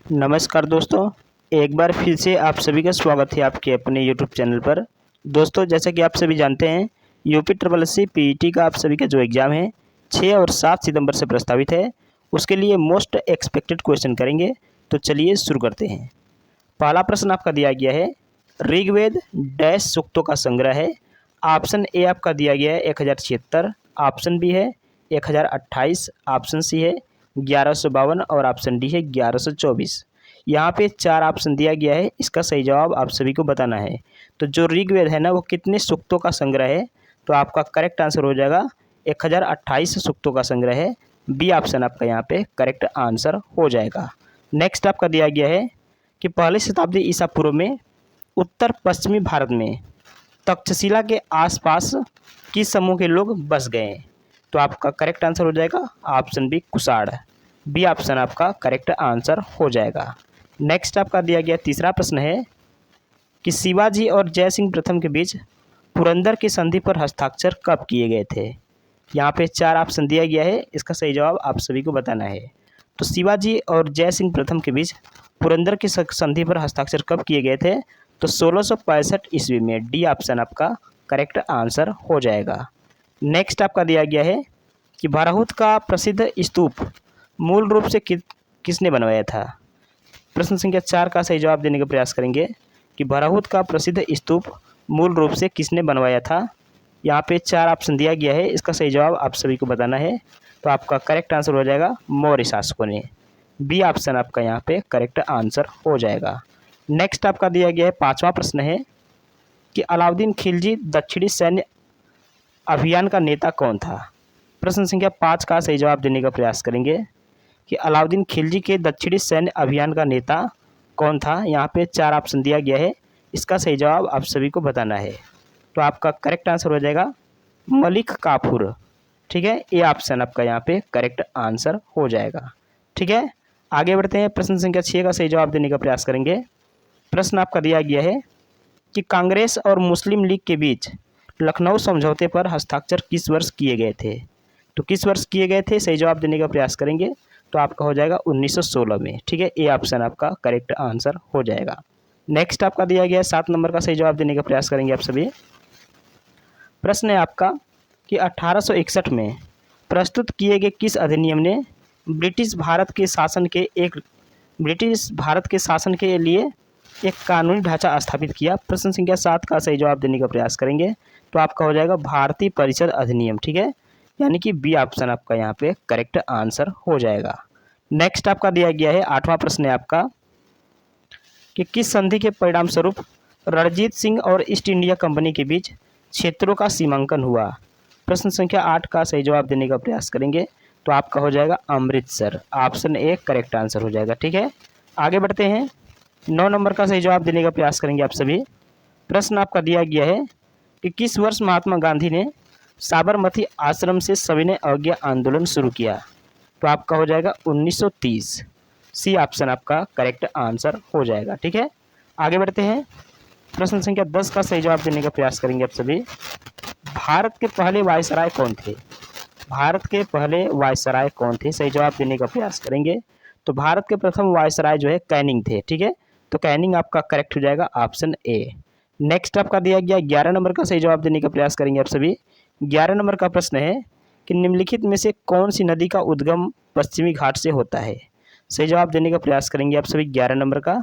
नमस्कार दोस्तों, एक बार फिर से आप सभी का स्वागत है आपके अपने यूट्यूब चैनल पर। दोस्तों, जैसा कि आप सभी जानते हैं, UP triple S C PET का आप सभी का जो एग्ज़ाम है 6 और 7 सितंबर से प्रस्तावित है। उसके लिए मोस्ट एक्सपेक्टेड क्वेश्चन करेंगे। तो चलिए शुरू करते हैं। पहला प्रश्न आपका दिया गया है, ऋग्वेद डैश सूक्तों का संग्रह है। ऑप्शन ए आपका दिया गया है 1076, ऑप्शन बी है 1028, ऑप्शन सी है 1152 और ऑप्शन डी है 1124। यहाँ पे 4 ऑप्शन दिया गया है, इसका सही जवाब आप सभी को बताना है। तो जो ऋग्वेद है ना, वो कितने सूक्तों का संग्रह है? तो आपका करेक्ट आंसर हो जाएगा 1028 सूक्तों का संग्रह है। बी ऑप्शन आपका यहाँ पे करेक्ट आंसर हो जाएगा। नेक्स्ट आपका दिया गया है कि पहली शताब्दी ईसा पूर्व में उत्तर पश्चिमी भारत में तक्षशिला के आसपास किस समूह के लोग बस गए? तो आपका करेक्ट आंसर हो जाएगा option B Kushan. B option आपका करेक्ट आंसर हो जाएगा। नेक्स्ट आपका दिया गया तीसरा प्रश्न है कि शिवाजी और जय सिंह प्रथम के बीच पुरंदर की संधि पर हस्ताक्षर कब किए गए थे? यहाँ पे 4 ऑप्शन दिया गया है, इसका सही जवाब आप सभी को बताना है। तो शिवाजी और जय सिंह प्रथम के बीच पुरंदर की संधि पर हस्ताक्षर कब किए गए थे? तो 1665 ईस्वी में। डी ऑप्शन आपका करेक्ट आंसर हो जाएगा। नेक्स्ट आपका दिया गया है कि भराहुत का प्रसिद्ध स्तूप मूल रूप से किसने बनवाया था? प्रश्न संख्या 4 का सही जवाब देने का प्रयास करेंगे कि भराहुत का प्रसिद्ध स्तूप मूल रूप से किसने बनवाया था? यहाँ पे 4 ऑप्शन दिया गया है, इसका सही जवाब आप सभी को बताना है। तो आपका करेक्ट आंसर हो जाएगा मौर्य शासकों ने। बी ऑप्शन आपका यहाँ पे करेक्ट आंसर हो जाएगा। नेक्स्ट आपका दिया गया है 5वां प्रश्न है कि अलाउद्दीन खिलजी दक्षिणी सैन्य अभियान का नेता कौन था? प्रश्न संख्या 5 का सही जवाब देने का प्रयास करेंगे कि अलाउद्दीन खिलजी के दक्षिणी सैन्य अभियान का नेता कौन था? यहाँ पे 4 ऑप्शन दिया गया है, इसका सही जवाब आप सभी को बताना है। तो आपका करेक्ट आंसर हो जाएगा मलिक काफूर। ठीक है, ये ऑप्शन आपका यहाँ पे करेक्ट आंसर हो जाएगा। ठीक है, आगे बढ़ते हैं। प्रश्न संख्या 6 का सही जवाब देने का प्रयास करेंगे। प्रश्न आपका दिया गया है कि कांग्रेस और मुस्लिम लीग के बीच लखनऊ समझौते पर हस्ताक्षर किस वर्ष किए गए थे? तो किस वर्ष किए गए थे, सही जवाब देने का प्रयास करेंगे। तो आपका हो जाएगा 1916 में। ठीक है, ये ऑप्शन आपका करेक्ट आंसर हो जाएगा। नेक्स्ट आपका दिया गया है 7 नंबर का सही जवाब देने का प्रयास करेंगे आप सभी। प्रश्न है आपका कि 1861 में प्रस्तुत किए गए किस अधिनियम ने ब्रिटिश भारत के शासन के लिए एक कानूनी ढांचा स्थापित किया? प्रश्न संख्या 7 का सही जवाब देने का प्रयास करेंगे। तो आपका हो जाएगा भारतीय परिषद अधिनियम। ठीक है, यानी कि बी ऑप्शन आपका यहाँ पे करेक्ट आंसर हो जाएगा। नेक्स्ट आपका दिया गया है 8वां प्रश्न है आपका कि किस संधि के परिणाम स्वरूप रणजीत सिंह और ईस्ट इंडिया कंपनी के बीच क्षेत्रों का सीमांकन हुआ? प्रश्न संख्या 8 का सही जवाब देने का प्रयास करेंगे। तो आपका हो जाएगा Amritsar. Option A correct answer हो जाएगा। ठीक है, आगे बढ़ते हैं। 9 नंबर का सही जवाब देने का प्रयास करेंगे आप सभी। प्रश्न आपका दिया गया है कि किस वर्ष महात्मा गांधी ने साबरमती आश्रम से सविनय अवज्ञा आंदोलन शुरू किया? तो आपका हो जाएगा 1930। सी ऑप्शन आपका करेक्ट आंसर हो जाएगा। ठीक है, आगे बढ़ते हैं। प्रश्न संख्या 10 का सही जवाब देने का प्रयास करेंगे आप सभी। भारत के पहले वायसराय कौन थे? भारत के पहले वायसराय कौन थे, सही जवाब देने का प्रयास करेंगे। तो भारत के प्रथम वायसराय जो है कैनिंग थे। ठीक है, तो कैनिंग आपका करेक्ट हो जाएगा ऑप्शन ए। नेक्स्ट आपका दिया गया 11 नंबर का सही जवाब देने का प्रयास करेंगे आप सभी। 11 नंबर का प्रश्न है कि निम्नलिखित में से कौन सी नदी का उद्गम पश्चिमी घाट से होता है? सही जवाब देने का प्रयास करेंगे आप सभी 11 नंबर का।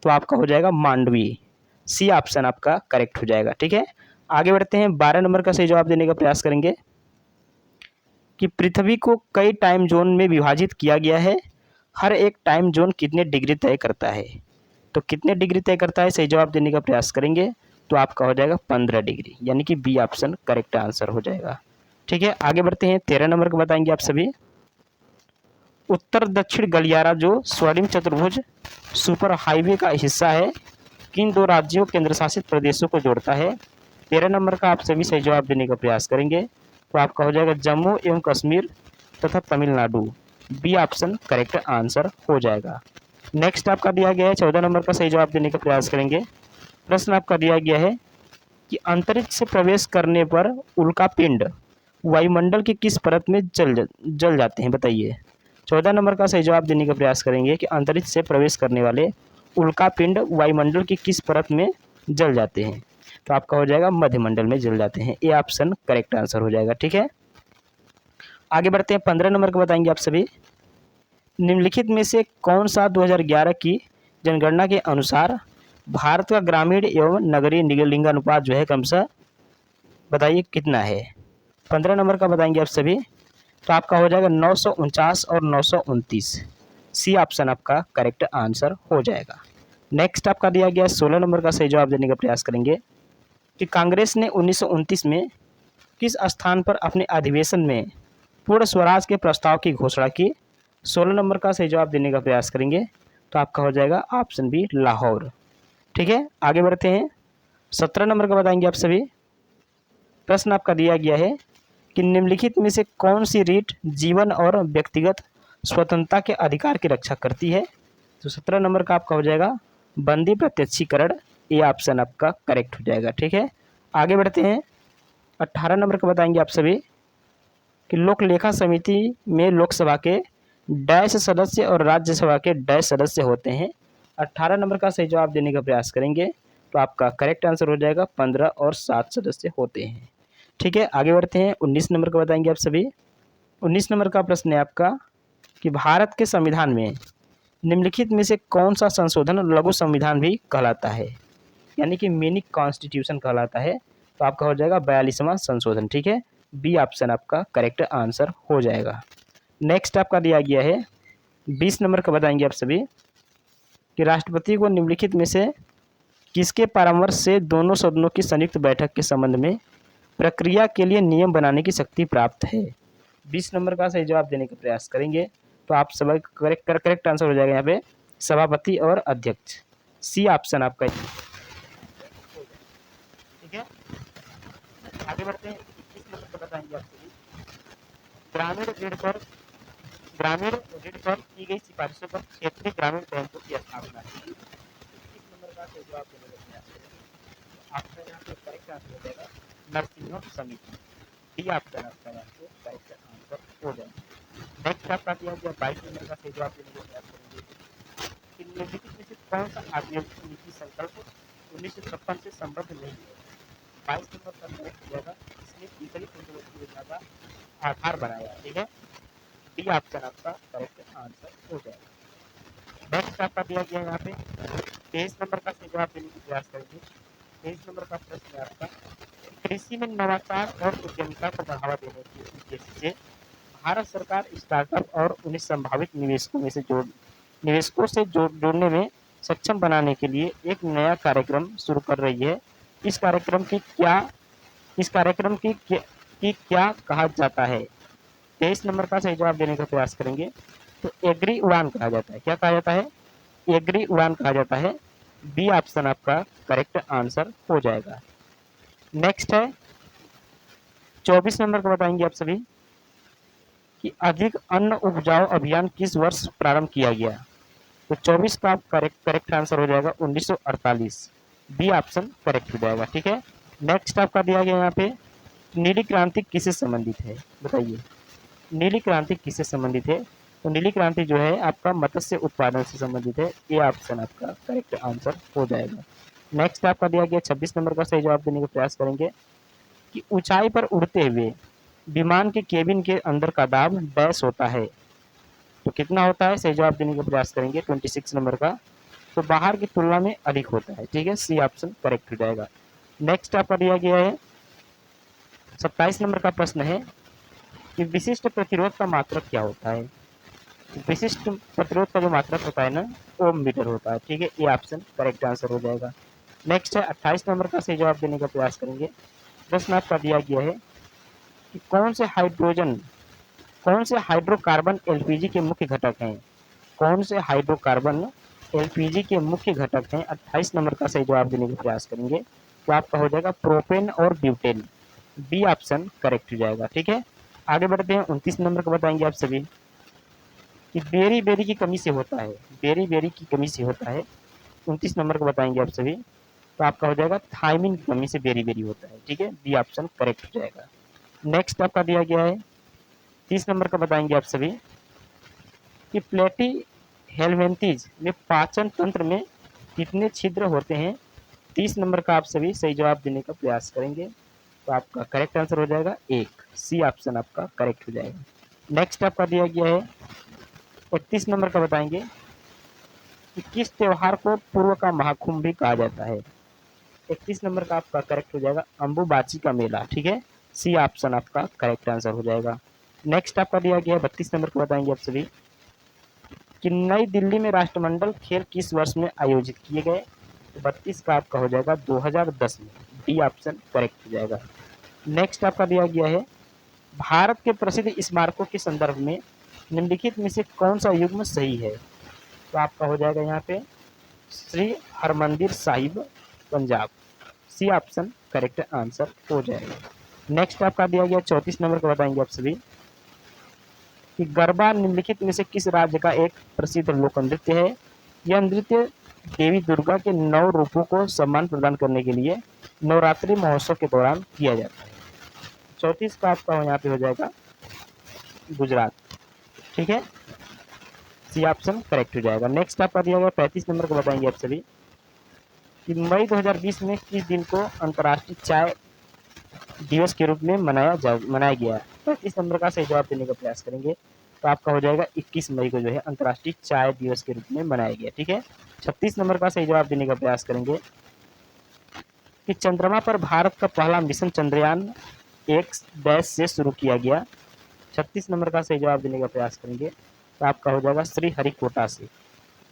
तो आपका हो जाएगा मांडवी। सी ऑप्शन आपका करेक्ट हो जाएगा। ठीक है, आगे बढ़ते हैं। 12 नंबर का सही जवाब देने का प्रयास करेंगे कि पृथ्वी को कई टाइम जोन में विभाजित किया गया है, हर एक टाइम जोन कितने डिग्री तय करता है? तो कितने डिग्री तय करता है, सही जवाब देने का प्रयास करेंगे। तो आपका हो जाएगा 15 डिग्री, यानी कि बी ऑप्शन करेक्ट आंसर हो जाएगा। ठीक है, आगे बढ़ते हैं। 13 नंबर को बताएंगे आप सभी। उत्तर दक्षिण गलियारा जो स्वर्णिम चतुर्भुज सुपर हाईवे का हिस्सा है, किन 2 राज्यों केंद्र शासित प्रदेशों को जोड़ता है? 13 नंबर का आप सभी सही जवाब देने का प्रयास करेंगे। तो आपका हो जाएगा जम्मू एवं कश्मीर तथा Tamil Nadu. B option correct answer हो जाएगा। नेक्स्ट आपका दिया गया है 14 नंबर का सही जवाब देने का प्रयास करेंगे। प्रश्न आपका दिया गया है कि अंतरिक्ष से प्रवेश करने पर उल्का पिंड वायुमंडल की किस परत में जल जाते हैं, बताइए। 14 नंबर का सही जवाब देने का प्रयास करेंगे कि अंतरिक्ष से प्रवेश करने वाले उल्कापिंड वायुमंडल की किस परत में जल जाते हैं। तो आपका हो जाएगा मध्यमंडल में जल जाते हैं। ए ऑप्शन करेक्ट आंसर हो जाएगा। ठीक है, आगे बढ़ते हैं। 15 नंबर का बताएंगे आप सभी। निम्नलिखित में से कौन सा 2011 की जनगणना के अनुसार भारत का ग्रामीण एवं नगरीय लिंगानुपात जो है क्रमशः बताइए कितना है। 15 नंबर का बताएंगे आप सभी। तो आपका हो जाएगा 949 और 929। सी ऑप्शन आपका करेक्ट आंसर हो जाएगा। नेक्स्ट आपका दिया गया 16 नंबर का सही जवाब देने का प्रयास करेंगे कि कांग्रेस ने 1929 में किस स्थान पर अपने अधिवेशन में पूर्ण स्वराज के प्रस्ताव की घोषणा की। 16 नंबर का सही जवाब देने का प्रयास करेंगे तो आपका हो जाएगा ऑप्शन बी लाहौर। ठीक है, आगे बढ़ते हैं। 17 नंबर का बताएंगे आप सभी। प्रश्न आपका दिया गया है कि निम्नलिखित में से कौन सी रीट जीवन और व्यक्तिगत स्वतंत्रता के अधिकार की रक्षा करती है। तो 17 नंबर का आपका हो जाएगा बंदी प्रत्यक्षीकरण। ये ऑप्शन आपका करेक्ट हो जाएगा। ठीक है, आगे बढ़ते हैं। 18 नंबर का बताएंगे आप सभी कि लोक लेखा समिति में लोकसभा के डैश सदस्य और राज्यसभा के डैश सदस्य होते हैं। 18 नंबर का सही जवाब देने का प्रयास करेंगे तो आपका करेक्ट आंसर हो जाएगा 15 और 7 सदस्य होते हैं। ठीक है, आगे बढ़ते हैं। 19 नंबर का बताएंगे आप सभी। 19 नंबर का प्रश्न है आपका कि भारत के संविधान में निम्नलिखित में से कौन सा संशोधन लघु संविधान भी कहलाता है, यानी कि मिनी कॉन्स्टिट्यूशन कहलाता है। तो आपका हो जाएगा 42वां संशोधन। ठीक है, बी ऑप्शन आपका करेक्ट आंसर हो जाएगा। नेक्स्ट आपका दिया गया है 20 नंबर का बताएंगे आप सभी कि राष्ट्रपति को निम्नलिखित में से किसके परामर्श से दोनों सदनों की संयुक्त बैठक के संबंध में प्रक्रिया के लिए नियम बनाने की शक्ति प्राप्त है। 20 नंबर का सही जवाब देने का प्रयास करेंगे तो आप सब करेक्ट आंसर हो जाएगा यहाँ पे सभापति और अध्यक्ष। सी ऑप्शन आपका। ठीक है, आगे बढ़ते हैं। 21 नंबर का बताएंगे आप सभी। ग्रामीण ऋण पर की गई सिफारिशों पर क्षेत्रीय ग्रामीण बैंकों की स्थापना है। 21 नंबर का सही जवाब देने का प्रयास करेंगे। आपका यहाँ पे करेक्ट आंसर हो जाएगा नरसिंह समिति। डी ऑप्शन आपका यहाँ पे करेक्ट आंसर हो जाएगा। नेक्स्ट आपका दिया गया 22 नंबर का सही जवाब देने का प्रयास करेंगे कि निम्नलिखित में से कौन सा आजीविका नीति संकल्प 1956 से संबद्ध नहीं है। 22 नंबर का करेक्ट हो जाएगा। इसने तीसरी पंचवर्षीय योजना का आधार बनाया। ठीक है, डी ऑप्शन आपका करेक्ट आंसर हो जाएगा। नेक्स्ट आपका दिया गया यहाँ पे 23 नंबर का सही जवाब देने की प्रयास करेंगे। 23 नंबर का प्रश्न है आपका कृषि में नवाचार और उद्यमिता को बढ़ावा देने के उद्देश्य से भारत सरकार स्टार्टअप और उन्हें संभावित निवेशकों से जोड़ने में सक्षम बनाने के लिए एक नया कार्यक्रम शुरू कर रही है। इस कार्यक्रम की क्या कहा जाता है। 23 नंबर का सही जवाब देने का प्रयास करेंगे तो एग्री उड़ान कहा जाता है। क्या कहा जाता है, एग्री उड़ान कहा जाता है। बी ऑप्शन आपका करेक्ट आंसर हो जाएगा। नेक्स्ट है 24 नंबर का बताएंगे आप सभी कि अधिक अन्न उपजाऊ अभियान किस वर्ष प्रारंभ किया गया। तो 24 का करेक्ट आंसर हो जाएगा 1948। बी ऑप्शन करेक्ट हो जाएगा। ठीक है, नेक्स्ट आपका दिया गया यहाँ पे नीली क्रांति किससे संबंधित है, बताइए नीली क्रांति किससे संबंधित है। तो नीली क्रांति जो है आपका मत्स्य उत्पादन से संबंधित है। ये ऑप्शन आपका करेक्ट आंसर हो जाएगा। नेक्स्ट आपका दिया गया 26 नंबर का सही जवाब देने का प्रयास करेंगे कि ऊंचाई पर उड़ते हुए विमान के केबिन के अंदर का दाब डैश होता है। तो कितना होता है, सही जवाब देने का प्रयास करेंगे 26 नंबर का। तो बाहर की तुलना में अधिक होता है। ठीक है, सी ऑप्शन करेक्ट हो जाएगा। नेक्स्ट आपका दिया गया है 27 नंबर का प्रश्न है कि विशिष्ट प्रतिरोध का मात्रक क्या होता है। विशिष्ट प्रतिरोध का जो मात्रक होता है ना ओम मीटर होता है। ठीक है, ये ऑप्शन करेक्ट आंसर हो जाएगा। नेक्स्ट है 28 नंबर का सही जवाब देने का प्रयास करेंगे। प्रश्न आपका दिया गया है कि कौन से हाइड्रोकार्बन एलपीजी के मुख्य घटक हैं। कौन से हाइड्रोकार्बन एलपीजी के मुख्य घटक हैं। 28 नंबर का सही जवाब देने का प्रयास करेंगे तो आपका हो जाएगा प्रोपेन और ब्यूटेन। बी ऑप्शन करेक्ट हो जाएगा। ठीक है, आगे बढ़ते हैं। 29 नंबर का बताएंगे आप सभी कि बेरी की कमी से होता है। बेरी की कमी से होता है। 29 नंबर का बताएंगे आप सभी तो आपका हो जाएगा थायमिन की कमी से बेरी होता है। ठीक है, बी ऑप्शन करेक्ट हो जाएगा। नेक्स्ट आपका दिया गया है 30 नंबर का बताएंगे आप सभी कि प्लेटी हेलमिंथेस में पाचन तंत्र में कितने छिद्र होते हैं। 30 नंबर का आप सभी सही जवाब देने का प्रयास करेंगे, तो आपका करेक्ट आंसर हो जाएगा 1, सी ऑप्शन आपका करेक्ट हो जाएगा। नेक्स्ट आपका दिया गया है 31 नंबर का, बताएंगे कि किस त्योहार को पूर्व का महाकुंभ भी कहा जाता है। 31 नंबर का आपका करेक्ट हो जाएगा अम्बुबाची का मेला, ठीक है, सी ऑप्शन आपका करेक्ट आंसर हो जाएगा। नेक्स्ट आपका दिया गया है 32 नंबर को, बताएंगे आप सभी कि नई दिल्ली में राष्ट्रमंडल खेल किस वर्ष में आयोजित किए गए। तो 32 का आपका हो जाएगा 2010 में, डी ऑप्शन करेक्ट हो जाएगा। नेक्स्ट आपका दिया गया है भारत के प्रसिद्ध स्मारकों के संदर्भ में निम्नलिखित में से कौन सा युग्म सही है। तो आपका हो जाएगा यहाँ पे Shri Harmandir Sahib Punjab, C option correct answer हो जाएगा। नेक्स्ट आपका दिया गया 34 नंबर का, बताएंगे आप सभी कि गरबा निम्नलिखित में से किस राज्य का एक प्रसिद्ध लोक नृत्य है। यह नृत्य देवी दुर्गा के 9 रूपों को सम्मान प्रदान करने के लिए नवरात्रि महोत्सव के दौरान किया जाता है। 34 का आपका यहाँ पे हो जाएगा गुजरात, ठीक है, सी ऑप्शन करेक्ट हो जाएगा। नेक्स्ट आपका दिया गया 35 नंबर को, बताएंगे आप सभी कि मई 2020 में किस दिन को अंतर्राष्ट्रीय चाय दिवस के रूप में मनाया गया। 35 नंबर का सही जवाब देने का प्रयास करेंगे, तो आपका हो जाएगा 21 मई को जो है अंतर्राष्ट्रीय चाय दिवस के रूप में मनाया गया, ठीक है। 36 नंबर का सही जवाब देने का प्रयास करेंगे कि चंद्रमा पर भारत का पहला मिशन चंद्रयान 1 से शुरू किया गया। 36 नंबर का सही जवाब देने का प्रयास करेंगे, तो आपका हो जाएगा श्रीहरिकोटा से,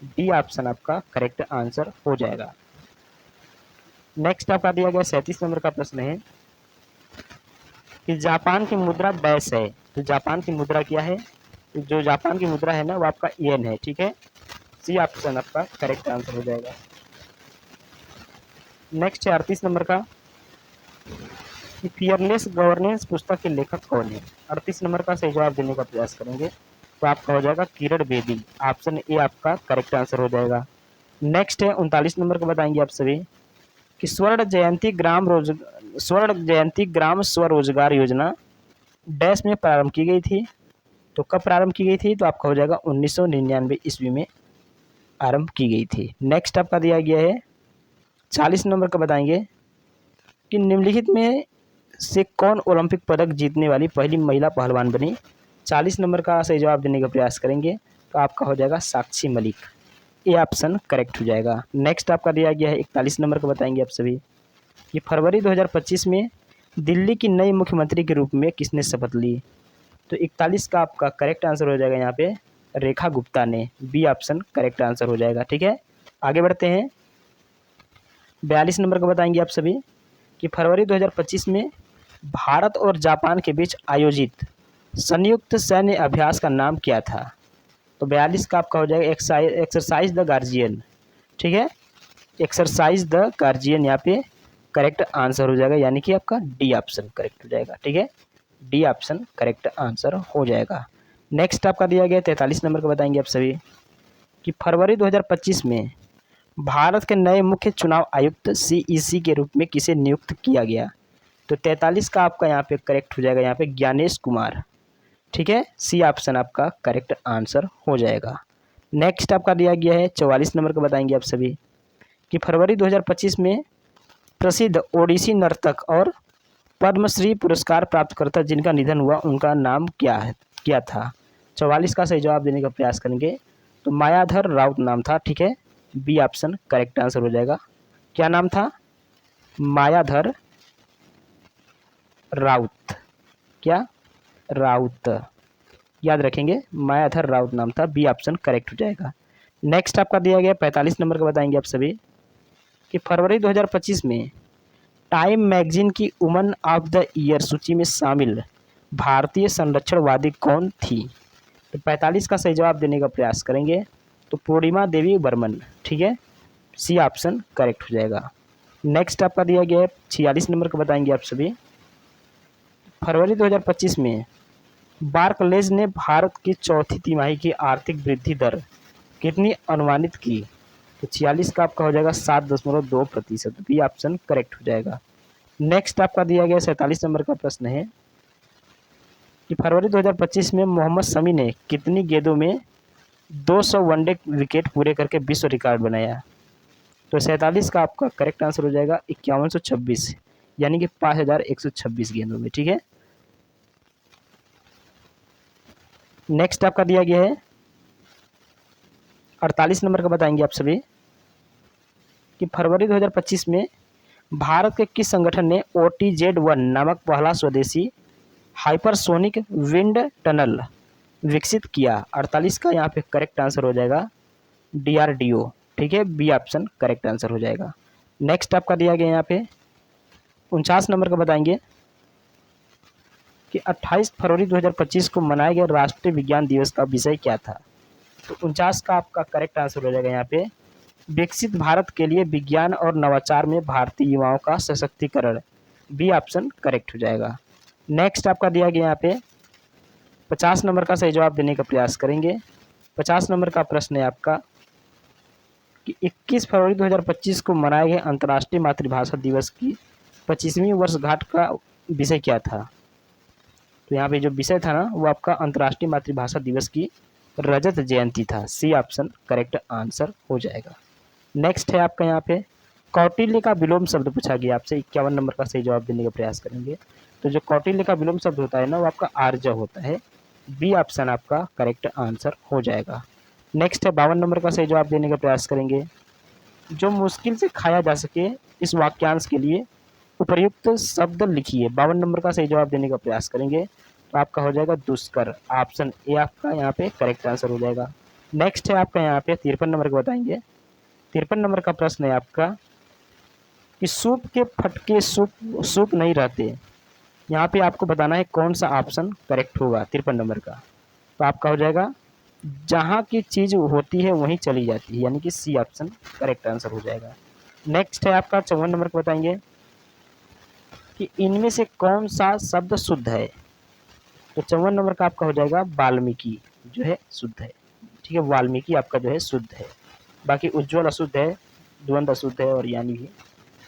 डी ऑप्शन आपका करेक्ट आंसर हो जाएगा। नेक्स्ट आपका दिया गया 37 नंबर का प्रश्न है कि जापान की मुद्रा बैस है। तो जापान की मुद्रा क्या है। तो जो जापान की मुद्रा है ना वो आपका येन है, ठीक है, सी ऑप्शन आपका करेक्ट आंसर हो जाएगा। नेक्स्ट है 38 नंबर का कि फियरलेस गवर्नेंस पुस्तक के लेखक कौन है। 38 नंबर का सही जवाब देने का प्रयास करेंगे, तो आपका हो जाएगा किरण बेदी, ऑप्शन ए आपका करेक्ट आंसर हो जाएगा। नेक्स्ट है 39 नंबर का, बताएंगे आप सभी कि स्वर्ण जयंती ग्राम स्वरोजगार योजना डैश में प्रारंभ की गई थी। तो कब प्रारंभ की गई थी। तो आपका हो जाएगा 1999 ईस्वी में आरंभ की गई थी। नेक्स्ट आपका दिया गया है 40 नंबर का, बताएंगे कि निम्नलिखित में से कौन ओलंपिक पदक जीतने वाली पहली महिला पहलवान बनी। 40 नंबर का सही जवाब देने का प्रयास करेंगे, तो आपका हो जाएगा साक्षी मलिक, ये ऑप्शन करेक्ट हो जाएगा। नेक्स्ट आपका दिया गया है 41 नंबर का, बताएंगे आप सभी कि फरवरी 2025 में दिल्ली की नई मुख्यमंत्री के रूप में किसने शपथ ली। तो 41 का आपका करेक्ट आंसर हो जाएगा यहाँ पे रेखा गुप्ता ने, बी ऑप्शन करेक्ट आंसर हो जाएगा, ठीक है। आगे बढ़ते हैं 42 नंबर का, बताएंगे आप सभी कि फरवरी 2025 में भारत और जापान के बीच आयोजित संयुक्त सैन्य अभ्यास का नाम क्या था। तो 42 का आपका हो जाएगा एक्सरसाइज द गार्जियन, ठीक है, एक्सरसाइज द गार्जियन यहाँ पे करेक्ट आंसर हो जाएगा, यानी कि आपका डी ऑप्शन करेक्ट हो जाएगा, ठीक है, डी ऑप्शन करेक्ट आंसर हो जाएगा। नेक्स्ट आपका दिया गया 43 नंबर का, बताएंगे आप सभी कि फरवरी 2025 में भारत के नए मुख्य चुनाव आयुक्त CEC के रूप में किसे नियुक्त किया गया। तो 43 का आपका यहाँ पे करेक्ट हो जाएगा, यहाँ पे ज्ञानेश कुमार, ठीक है, सी ऑप्शन आपका करेक्ट आंसर हो जाएगा। नेक्स्ट आपका दिया गया है 44 नंबर का, बताएंगे आप सभी कि फरवरी 2025 में प्रसिद्ध ओडिसी नर्तक और पद्मश्री पुरस्कार प्राप्तकर्ता जिनका निधन हुआ उनका नाम क्या था। 44 का सही जवाब देने का प्रयास करेंगे, तो मायाधर राउत नाम था, ठीक है, बी ऑप्शन करेक्ट आंसर हो जाएगा। क्या नाम था, मायाधर राउत, क्या राउत, याद रखेंगे, मायाधर राउत नाम था, बी ऑप्शन करेक्ट हो जाएगा। नेक्स्ट आपका दिया गया 45 नंबर का, बताएंगे आप सभी कि फरवरी 2025 में टाइम मैगजीन की वुमन ऑफ द ईयर सूची में शामिल भारतीय संरक्षणवादी कौन थी। तो 45 का सही जवाब देने का प्रयास करेंगे, तो पूर्णिमा देवी बर्मन, ठीक है, सी ऑप्शन करेक्ट हो जाएगा। नेक्स्ट आपका दिया गया है 46 नंबर का, बताएंगे आप सभी फरवरी 2025 में बार्कलेज ने भारत की चौथी तिमाही की आर्थिक वृद्धि दर कितनी अनुमानित की। तो 46 का आपका हो जाएगा 7.2%, बी ऑप्शन करेक्ट हो जाएगा। नेक्स्ट आपका दिया गया 47 नंबर का प्रश्न है कि फरवरी 2025 में मोहम्मद शमी ने कितनी गेंदों में 200 वनडे विकेट पूरे करके विश्व रिकॉर्ड बनाया। तो 47 का आपका करेक्ट आंसर हो जाएगा 5126, यानी कि 5126 गेंदों में। ठीक है, नेक्स्ट आपका दिया गया है 48 नंबर का, बताएंगे आप सभी कि फरवरी 2025 में भारत के किस संगठन ने OTZ-1 नामक पहला स्वदेशी हाइपरसोनिक विंड टनल विकसित किया। 48 का यहाँ पे करेक्ट आंसर हो जाएगा DRDO। ठीक है, बी ऑप्शन करेक्ट आंसर हो जाएगा। नेक्स्ट आपका दिया गया यहाँ पे 49 नंबर का, बताएंगे कि 28 फरवरी 2025 को मनाए गए राष्ट्रीय विज्ञान दिवस का विषय क्या था। तो 49 का आपका करेक्ट आंसर हो जाएगा यहाँ पे विकसित भारत के लिए विज्ञान और नवाचार में भारतीय युवाओं का सशक्तिकरण। बी ऑप्शन करेक्ट हो जाएगा। नेक्स्ट आपका दिया गया यहाँ पे 50 नंबर का सही जवाब देने का प्रयास करेंगे। 50 नंबर का प्रश्न है आपका कि 21 फरवरी 2025 को मनाए गए अंतर्राष्ट्रीय मातृभाषा दिवस की 25वीं वर्षगांठ का विषय क्या था। तो यहाँ पे जो विषय था ना वो आपका अंतर्राष्ट्रीय मातृभाषा दिवस की रजत जयंती था। सी ऑप्शन करेक्ट आंसर हो जाएगा। नेक्स्ट है आपका यहाँ पे कौटिल्य का विलोम शब्द पूछा गया आपसे। 51 नंबर का सही जवाब देने का प्रयास करेंगे। तो जो कौटिल्य का विलोम शब्द होता है ना वो आपका आर्य होता है। बी ऑप्शन आपका करेक्ट आंसर हो जाएगा। नेक्स्ट है 52 नंबर का सही जवाब देने का प्रयास करेंगे। जो मुश्किल से खाया जा सके इस वाक्यांश के लिए उपयुक्त शब्द लिखिए। 52 नंबर का सही जवाब देने का प्रयास करेंगे तो आपका हो जाएगा दुष्कर। ऑप्शन ए आपका यहाँ पे करेक्ट आंसर हो जाएगा। नेक्स्ट है आपका यहाँ पे 53 नंबर का, बताएंगे 53 नंबर का प्रश्न है आपका कि सूप के फटके सूप नहीं रहते। यहाँ पे आपको बताना है कौन सा ऑप्शन करेक्ट होगा 53 नंबर का। तो आपका हो जाएगा जहाँ की चीज़ होती है वहीं चली जाती है, यानी कि सी ऑप्शन करेक्ट आंसर हो जाएगा। नेक्स्ट है आपका 54 नंबर का, बताएंगे कि इनमें से कौन सा शब्द शुद्ध है। तो 54 नंबर का आपका हो जाएगा वाल्मीकि जो है शुद्ध है। ठीक है, वाल्मीकि आपका जो है शुद्ध है। बाकी उज्ज्वल अशुद्ध है, द्वंद्व अशुद्ध है और यानी भी।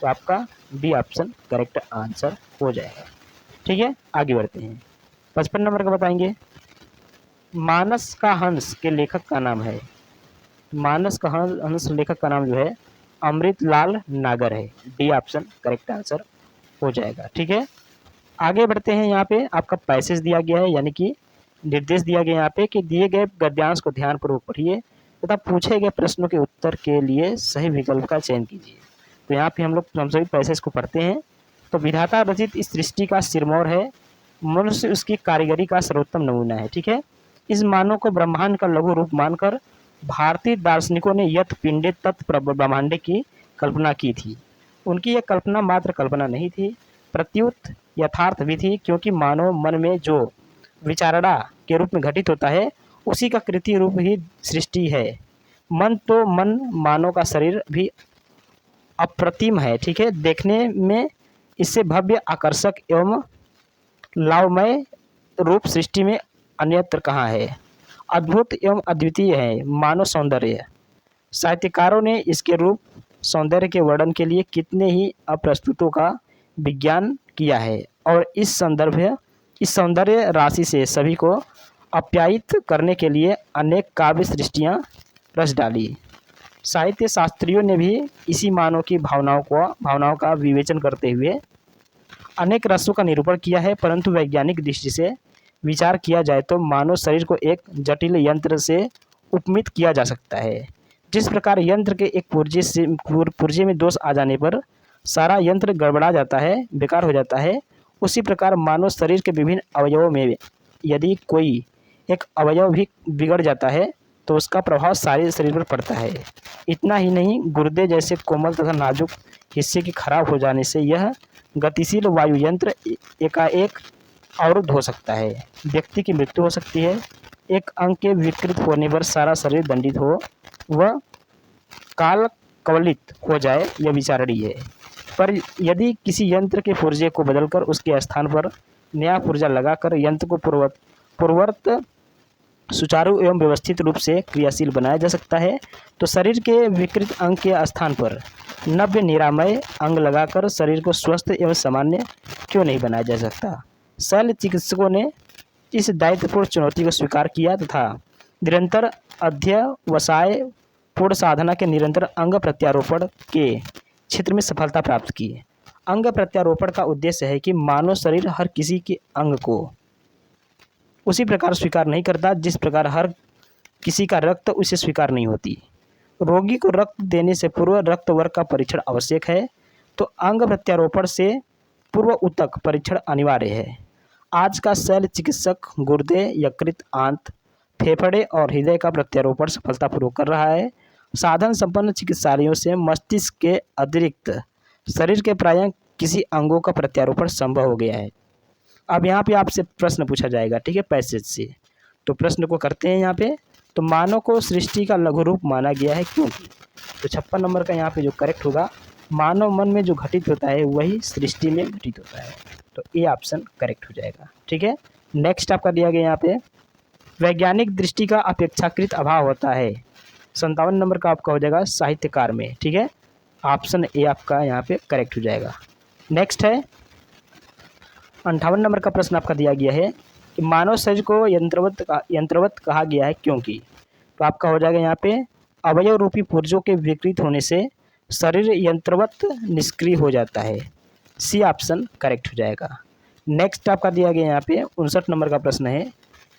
तो आपका बी ऑप्शन करेक्ट आंसर हो जाएगा। ठीक है, आगे बढ़ते हैं। 55 नंबर का, बताएंगे मानस का हंस के लेखक का नाम है। मानस का हंस लेखक का नाम जो है अमृतलाल नागर है। डी ऑप्शन करेक्ट आंसर हो जाएगा। ठीक है, आगे बढ़ते हैं। यहाँ पे आपका पैसेज दिया गया है, यानी कि निर्देश दिया गया यहाँ पे कि दिए गए गद्यांश को ध्यानपूर्वक पढ़िए तथा पूछे गए प्रश्नों के उत्तर के लिए सही विकल्प का चयन कीजिए। तो यहाँ पे हम सभी पैसेज को पढ़ते हैं। तो विधाता रचित इस सृष्टि का सिरमौर है, मनुष्य उसकी कारीगरी का सर्वोत्तम नमूना है। ठीक है, इस मानव को ब्रह्मांड का लघु रूप मानकर भारतीय दार्शनिकों ने यत पिंडे तत्व ब्रह्मांड की कल्पना की थी। उनकी यह कल्पना मात्र कल्पना नहीं थी, प्रत्युत यथार्थ भी थी, क्योंकि मानव मन में जो विचारणा के रूप में घटित होता है उसी का कृति रूप ही सृष्टि है। मन तो मन, मानव का शरीर भी अप्रतिम है। ठीक है, देखने में इससे भव्य, आकर्षक एवं लावमय रूप सृष्टि में अन्यत्र कहाँ है। अद्भुत एवं अद्वितीय है मानव सौंदर्य। साहित्यकारों ने इसके रूप सौंदर्य के वर्णन के लिए कितने ही अप्रस्तुतों का विज्ञान किया है और इस सौंदर्य राशि से सभी को आप्यायित करने के लिए अनेक काव्य सृष्टियाँ रच डाली। साहित्य शास्त्रियों ने भी इसी मानव की भावनाओं का विवेचन करते हुए अनेक रसों का निरूपण किया है, परंतु वैज्ञानिक दृष्टि से विचार किया जाए तो मानव शरीर को एक जटिल यंत्र से उपमित किया जा सकता है। जिस प्रकार यंत्र के एक पुर्जे में दोष आ जाने पर सारा यंत्र गड़बड़ा जाता है, बेकार हो जाता है, उसी प्रकार मानव शरीर के विभिन्न अवयवों में यदि कोई एक अवयव भी बिगड़ जाता है तो उसका प्रभाव सारे शरीर पर पड़ता है। इतना ही नहीं, गुर्दे जैसे कोमल तथा नाजुक हिस्से के खराब हो जाने से यह गतिशील वायु यंत्र एकाएक अवरुद्ध हो सकता है, व्यक्ति की मृत्यु हो सकती है। एक अंग के विकृत होने पर सारा शरीर दंडित हो व काल कवलित हो जाए, यह विचारणीय है। पर यदि किसी यंत्र के पुर्जे को बदलकर उसके स्थान पर नया पुर्जा लगाकर यंत्र को पूर्ववत सुचारू एवं व्यवस्थित रूप से क्रियाशील बनाया जा सकता है, तो शरीर के विकृत अंग के स्थान पर नव्य निरामय अंग लगाकर शरीर को स्वस्थ एवं सामान्य क्यों नहीं बनाया जा सकता। शल्य चिकित्सकों ने इस दायित्वपूर्ण चुनौती को स्वीकार किया तथा निरंतर अध्यवसाय पूर्ण साधना के निरंतर अंग प्रत्यारोपण के क्षेत्र में सफलता प्राप्त की। अंग प्रत्यारोपण का उद्देश्य है कि मानव शरीर हर किसी के अंग को उसी प्रकार स्वीकार नहीं करता जिस प्रकार हर किसी का रक्त उसे स्वीकार नहीं होती। रोगी को रक्त देने से पूर्व रक्त वर्ग का परीक्षण आवश्यक है, तो अंग प्रत्यारोपण से पूर्व ऊतक परीक्षण अनिवार्य है। आज का शल्य चिकित्सक गुर्दे, यकृत, आंत, फेफड़े और हृदय का प्रत्यारोपण सफलतापूर्वक कर रहा है। साधन संपन्न चिकित्सालयों से मस्तिष्क के अतिरिक्त शरीर के प्रायः किसी अंगों का प्रत्यारोपण संभव हो गया है। अब यहाँ पे आपसे प्रश्न पूछा जाएगा, ठीक है, पैसेज से। तो प्रश्न को करते हैं यहाँ पे। तो मानव को सृष्टि का लघु रूप माना गया है क्योंकि, तो 56 नंबर का यहाँ पे जो करेक्ट होगा, मानव मन में जो घटित होता है वही सृष्टि में घटित होता है। तो ए ऑप्शन करेक्ट हो जाएगा, ठीक है। नेक्स्ट आपका दिया गया यहाँ पे, वैज्ञानिक दृष्टि का अपेक्षाकृत अभाव होता है। 57 नंबर का आपका हो जाएगा साहित्यकार में, ठीक है। ऑप्शन ए आपका यहाँ पे करेक्ट हो जाएगा। नेक्स्ट है 58 नंबर का प्रश्न आपका दिया गया है कि मानव शरीर को यंत्रवत कहा गया है क्योंकि, तो आपका हो जाएगा यहाँ पे अवयव रूपी पुर्जों के विकृत होने से शरीर यंत्रवत निष्क्रिय हो जाता है। सी ऑप्शन करेक्ट हो जाएगा। नेक्स्ट आपका दिया गया यहाँ पे 59 नंबर का प्रश्न है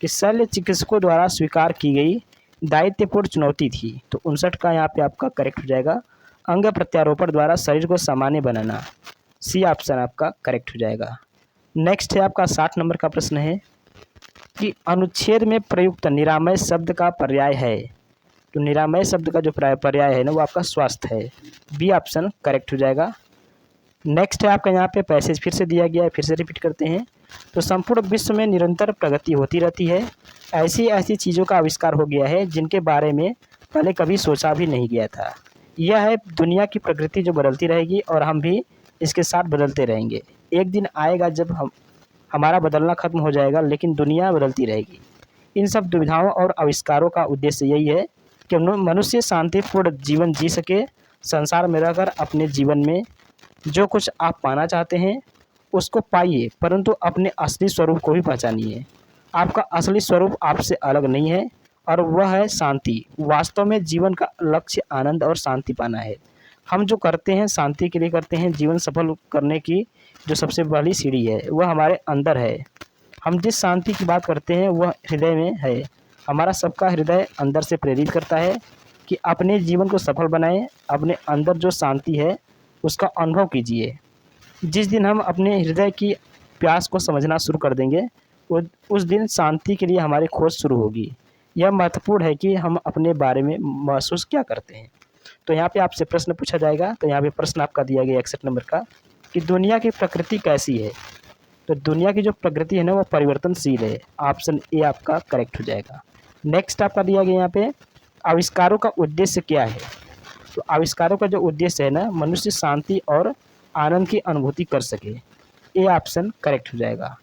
कि शल्य चिकित्सकों द्वारा स्वीकार की गई दायित्वपूर्ण चुनौती थी। तो 59 का यहाँ पे आपका करेक्ट हो जाएगा, अंग प्रत्यारोपण द्वारा शरीर को सामान्य बनाना। सी ऑप्शन आपका करेक्ट हो जाएगा। नेक्स्ट है आपका 60 नंबर का प्रश्न है कि अनुच्छेद में प्रयुक्त निरामय शब्द का पर्याय है। तो निरामय शब्द का जो पर्याय है ना वो आपका स्वास्थ्य है। बी ऑप्शन करेक्ट हो जाएगा। नेक्स्ट है आपका यहाँ पे पैसेज फिर से दिया गया है, फिर से रिपीट करते हैं। तो संपूर्ण विश्व में निरंतर प्रगति होती रहती है। ऐसी ऐसी चीज़ों का आविष्कार हो गया है जिनके बारे में पहले कभी सोचा भी नहीं गया था। यह है दुनिया की प्रकृति जो बदलती रहेगी और हम भी इसके साथ बदलते रहेंगे। एक दिन आएगा जब हमारा बदलना खत्म हो जाएगा, लेकिन दुनिया बदलती रहेगी। इन सब दुविधाओं और आविष्कारों का उद्देश्य यही है कि मनुष्य शांतिपूर्ण जीवन जी सके। संसार में रहकर अपने जीवन में जो कुछ आप पाना चाहते हैं उसको पाइए, परंतु अपने असली स्वरूप को भी पहचानिए। आपका असली स्वरूप आपसे अलग नहीं है और वह है शांति। वास्तव में जीवन का लक्ष्य आनंद और शांति पाना है। हम जो करते हैं शांति के लिए करते हैं। जीवन सफल करने की जो सबसे पहली सीढ़ी है वह हमारे अंदर है। हम जिस शांति की बात करते हैं वह हृदय में है। हमारा सबका हृदय अंदर से प्रेरित करता है कि अपने जीवन को सफल बनाएं। अपने अंदर जो शांति है उसका अनुभव कीजिए। जिस दिन हम अपने हृदय की प्यास को समझना शुरू कर देंगे उस दिन शांति के लिए हमारी खोज शुरू होगी। यह महत्वपूर्ण है कि हम अपने बारे में महसूस क्या करते हैं। तो यहाँ पे आपसे प्रश्न पूछा जाएगा। तो यहाँ पे प्रश्न आपका दिया गया 61 नंबर का कि दुनिया की प्रकृति कैसी है। तो दुनिया की जो प्रकृति है ना वो परिवर्तनशील है। ऑप्शन ए आपका करेक्ट हो जाएगा। नेक्स्ट आपका दिया गया यहाँ पे आविष्कारों का उद्देश्य क्या है। तो आविष्कारों का जो उद्देश्य है ना, मनुष्य शांति और आनंद की अनुभूति कर सके। ए ऑप्शन करेक्ट हो जाएगा।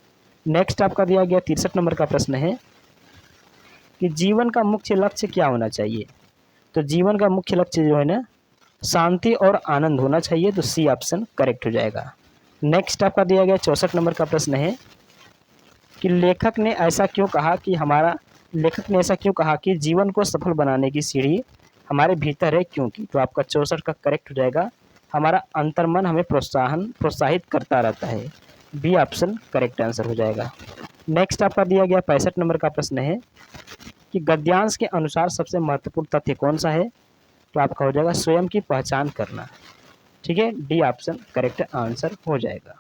नेक्स्ट आपका दिया गया 63 नंबर का प्रश्न है कि जीवन का मुख्य लक्ष्य क्या होना चाहिए। तो जीवन का मुख्य लक्ष्य जो है ना शांति और आनंद होना चाहिए। तो सी ऑप्शन करेक्ट हो जाएगा। नेक्स्ट आपका दिया गया 64 नंबर का प्रश्न है कि लेखक ने ऐसा क्यों कहा कि जीवन को सफल बनाने की सीढ़ी हमारे भीतर है क्योंकि। तो आपका 64 का करेक्ट हो जाएगा, हमारा अंतर्मन हमें प्रोत्साहित करता रहता है। बी ऑप्शन करेक्ट आंसर हो जाएगा। नेक्स्ट आपका दिया गया 65 नंबर का प्रश्न है कि गद्यांश के अनुसार सबसे महत्वपूर्ण तथ्य कौन सा है। तो आपका हो जाएगा स्वयं की पहचान करना, ठीक है। डी ऑप्शन करेक्ट आंसर हो जाएगा।